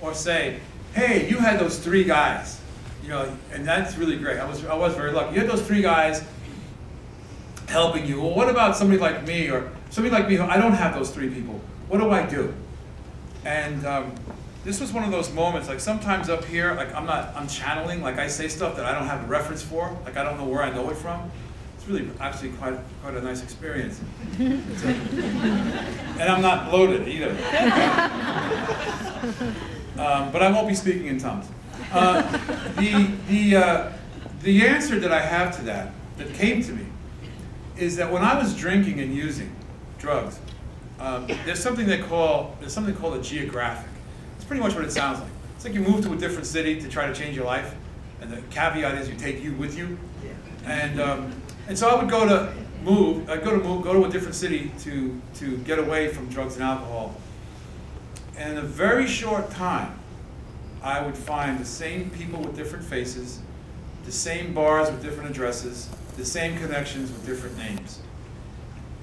or say, hey, you had those 3 guys, you know, and that's really great. I was very lucky. You had those 3 guys helping you. Well, what about somebody like me, or somebody like me who I don't have those 3 people? What do I do? And this was one of those moments, like sometimes up here, like I'm channeling, like I say stuff that I don't have a reference for, like I don't know where I know it from. It's really actually quite a nice experience. And I'm not bloated either. But I won't be speaking in tongues. The answer that I have to that came to me, is that when I was drinking and using drugs, there's something called a geographic. It's pretty much what it sounds like. It's like you move to a different city to try to change your life, and the caveat is you take you with you. And so I would go to a different city to get away from drugs and alcohol. And in a very short time, I would find the same people with different faces, the same bars with different addresses, the same connections with different names.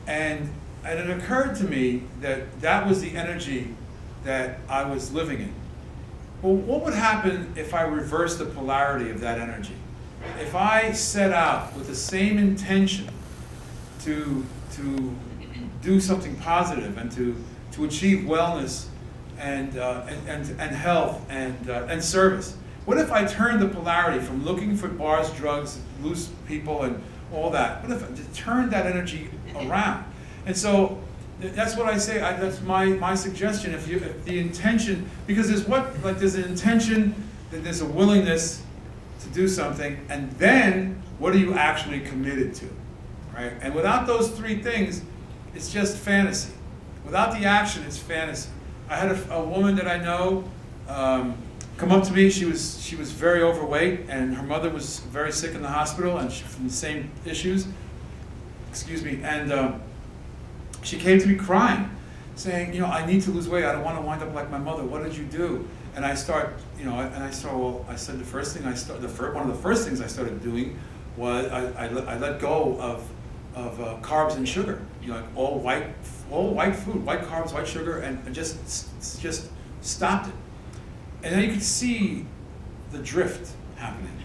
And it occurred to me that that was the energy that I was living in. Well, what would happen if I reversed the polarity of that energy? If I set out with the same intention to do something positive and to achieve wellness and health and service, what if I turned the polarity from looking for bars, drugs, loose people, and all that? What if I just turned that energy around? And so that's what I say. That's my suggestion. If the intention, because there's an intention, then there's a willingness to do something, and then what are you actually committed to, right? And without those 3 things, it's just fantasy. Without the action, it's fantasy. I had a woman that I know come up to me. She was very overweight, and her mother was very sick in the hospital, and from the same issues. Excuse me. And she came to me crying, saying, I need to lose weight. I don't want to wind up like my mother. What did you do? And I said one of the first things I started doing was I let go of carbs and sugar. Like all white food, white carbs, white sugar, and just stopped it. And then you could see the drift happening.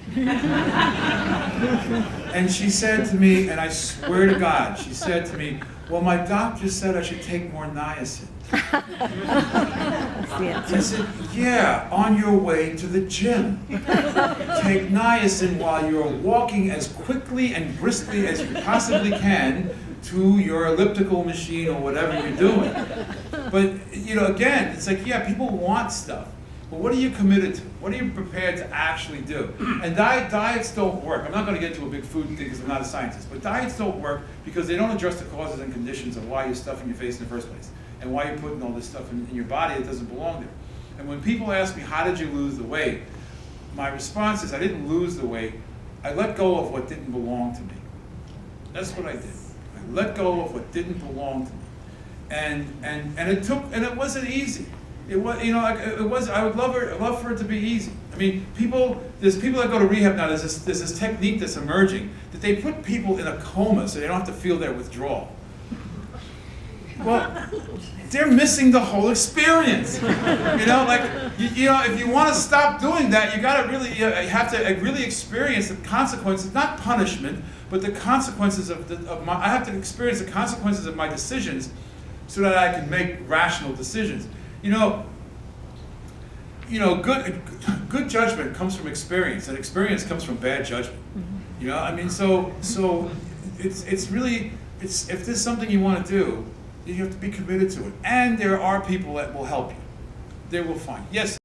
And she said to me, and I swear to God, she said to me, well, my doctor said I should take more niacin. I said, yeah, on your way to the gym. Take niacin while you're walking as quickly and briskly as you possibly can to your elliptical machine or whatever you're doing. But, again, it's like, yeah, people want stuff. But what are you committed to? What are you prepared to actually do? And diets don't work. I'm not going to get into a big food thing because I'm not a scientist. But diets don't work because they don't address the causes and conditions of why you're stuffing your face in the first place, and why you're putting all this stuff in your body that doesn't belong there. And when people ask me, how did you lose the weight? My response is, I didn't lose the weight. I let go of what didn't belong to me. That's what I did. I let go of what didn't belong to me. And it wasn't easy. It was, I would love for it to be easy. I mean, there's people that go to rehab now, there's this technique that's emerging, that they put people in a coma so they don't have to feel their withdrawal. Well, they're missing the whole experience. If you want to stop doing that, you got to really, you have to really experience the consequences, not punishment, but the consequences I have to experience the consequences of my decisions so that I can make rational decisions. Good judgment comes from experience, and experience comes from bad judgment. So it's really, if there's something you want to do, you have to be committed to it. And there are people that will help you. They will find. Yes,